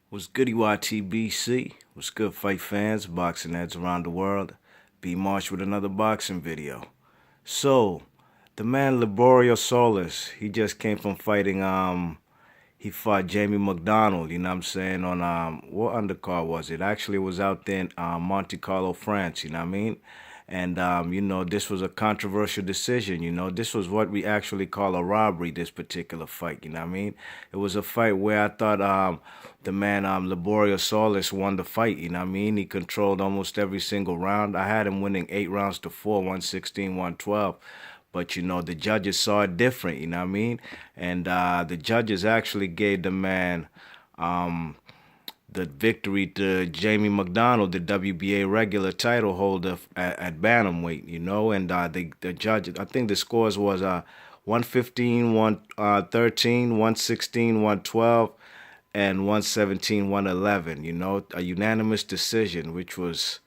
What's goody YTBC? What's good fight fans, boxing heads around the world? B March with another boxing video. So, the man Liborio Solis, he just came from fighting he fought Jaime Mcdonnell, you know what I'm saying, on what undercard was it? Actually it was out there in Monte Carlo, France, you know what I mean? And this was a controversial decision, This was what we actually call a robbery, this particular fight, you know what I mean? It was a fight where I thought the man Liborio Solis won the fight, you know what I mean? He controlled almost every single round. I had him winning 8 rounds to 4, 116, 112. But the judges saw it different, you know what I mean? And the judges actually gave the man the victory to Jaime Mcdonnell, the WBA regular title holder at bantamweight, And the judges, I think the scores was 115, 113, 116, 112, and 117, 111, a unanimous decision, which was.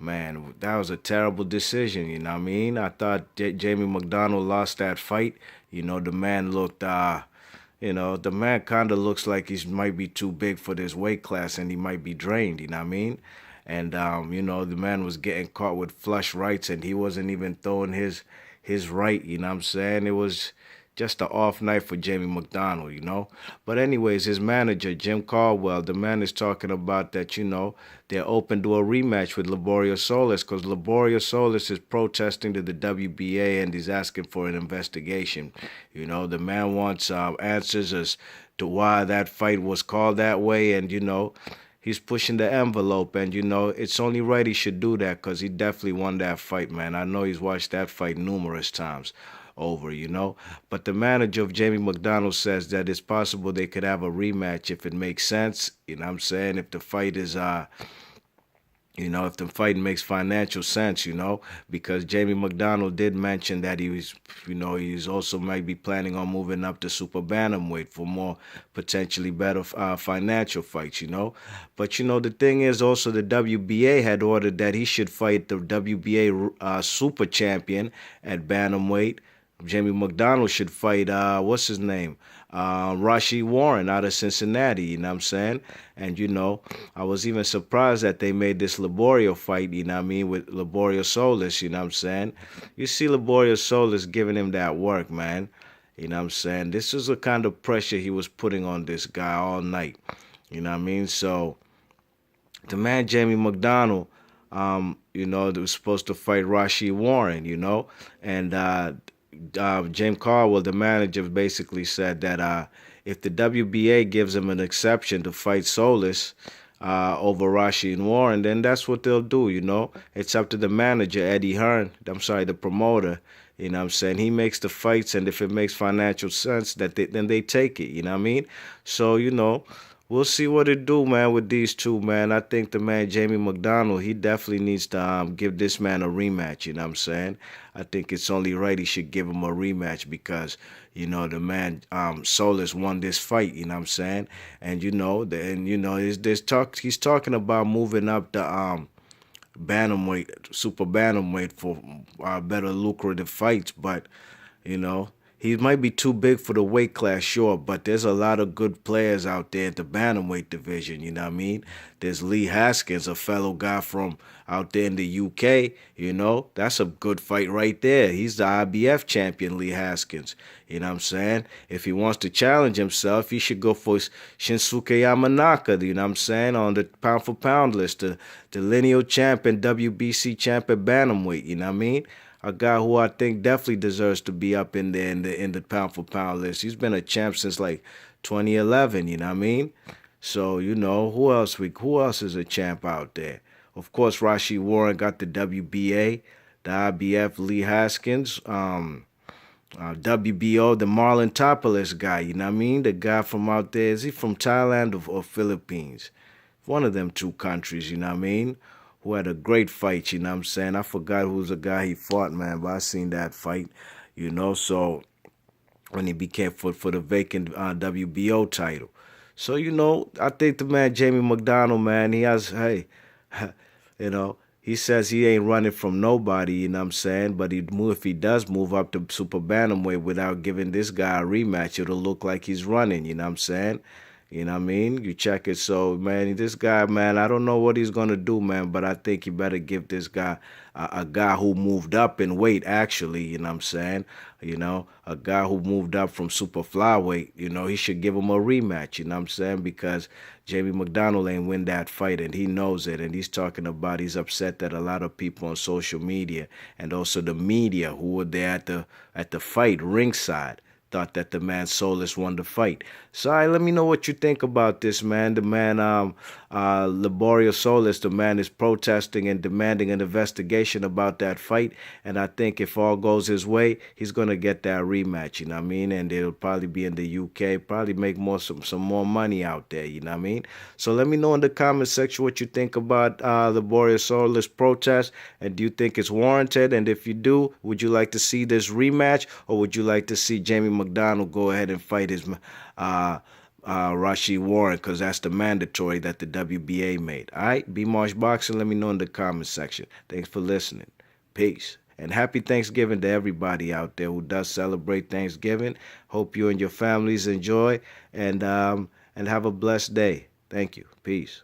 Man, that was a terrible decision, you know what I mean? I thought Jaime Mcdonnell lost that fight. The man looked, the man kind of looks like he might be too big for this weight class and he might be drained, you know what I mean? And, the man was getting caught with flush rights and he wasn't even throwing his right, you know what I'm saying? It was just an off night for Jaime Mcdonnell. But anyways, his manager, Jim Caldwell, the man is talking about that, they're open to a rematch with Liborio Solis because Liborio Solis is protesting to the WBA and he's asking for an investigation. The man wants answers as to why that fight was called that way and, he's pushing the envelope and, it's only right he should do that because he definitely won that fight, man. I know he's watched that fight numerous times over, But the manager of Jaime Mcdonnell says that it's possible they could have a rematch if it makes sense. You know what I'm saying? If the fight is, if the fight makes financial sense, because Jaime Mcdonnell did mention that he was, he's also might be planning on moving up to super bantamweight for more potentially better financial fights, But, the thing is also the WBA had ordered that he should fight the WBA super champion at bantamweight. Jaime Mcdonnell should fight, what's his name? Rashid Warren out of Cincinnati, you know what I'm saying? And, I was even surprised that they made this Liborio fight, you know what I mean, with Liborio Solis, you know what I'm saying? You see Liborio Solis giving him that work, man. You know what I'm saying? This is the kind of pressure he was putting on this guy all night, you know what I mean? So, the man Jaime Mcdonnell, that was supposed to fight Rashid Warren, and James Caldwell, the manager, basically said that if the WBA gives him an exception to fight Solis over Rashid Warren, then that's what they'll do, It's up to the manager, Eddie Hearn, the promoter, you know what I'm saying? He makes the fights, and if it makes financial sense, then they take it, you know what I mean? So, we'll see what it do, man, with these two, man. I think the man, Jaime Mcdonnell, he definitely needs to give this man a rematch, you know what I'm saying? I think it's only right he should give him a rematch because, the man, Solis won this fight, you know what I'm saying? And, he's talking about moving up the bantamweight, super bantamweight for better lucrative fights, but, he might be too big for the weight class, sure, but there's a lot of good players out there at the bantamweight division, you know what I mean? There's Lee Haskins, a fellow guy from out there in the UK, That's a good fight right there. He's the IBF champion, Lee Haskins, you know what I'm saying? If he wants to challenge himself, he should go for Shinsuke Yamanaka, you know what I'm saying, on the pound-for-pound list, the lineal champion, WBC champion bantamweight, you know what I mean? A guy who I think definitely deserves to be up in there in the pound for pound list. He's been a champ since like 2011, you know what I mean? So, who else is a champ out there? Of course, Rashid Warren got the WBA, the IBF, Lee Haskins, WBO, the Marlon Topolis guy, you know what I mean? The guy from out there, is he from Thailand or Philippines? One of them two countries, you know what I mean? Who had a great fight, you know what I'm saying? I forgot who was the guy he fought, man, but I seen that fight, so when he became for the vacant WBO title. So, I think the man, Jaime Mcdonnell, man, he has, hey, he says he ain't running from nobody, you know what I'm saying? But if he does move up to super bantamweight without giving this guy a rematch, it'll look like he's running, you know what I'm saying? You know what I mean? You check it. So, man, this guy, man, I don't know what he's going to do, man, but I think you better give this guy a guy who moved up in weight, actually, you know what I'm saying? A guy who moved up from super flyweight, he should give him a rematch, you know what I'm saying? Because Jamie McDonnell ain't win that fight, and he knows it, and he's talking about he's upset that a lot of people on social media and also the media who were there at the fight ringside thought that the man Solis won the fight. So, let me know what you think about this, man. The man, Liborio Solis, the man is protesting and demanding an investigation about that fight. And I think if all goes his way, he's gonna get that rematch. You know what I mean? And it'll probably be in the UK. Probably make some more money out there. You know what I mean? So let me know in the comment section what you think about Liborio Solis protest, and do you think it's warranted? And if you do, would you like to see this rematch, or would you like to see Jamie McDonnell go ahead and fight his Rashid Warren, because that's the mandatory that the WBA made. All right, B Marsh Boxing, let me know in the comment section. Thanks for listening. Peace. And happy Thanksgiving to everybody out there who does celebrate Thanksgiving. Hope you and your families enjoy, and have a blessed day. Thank you. Peace.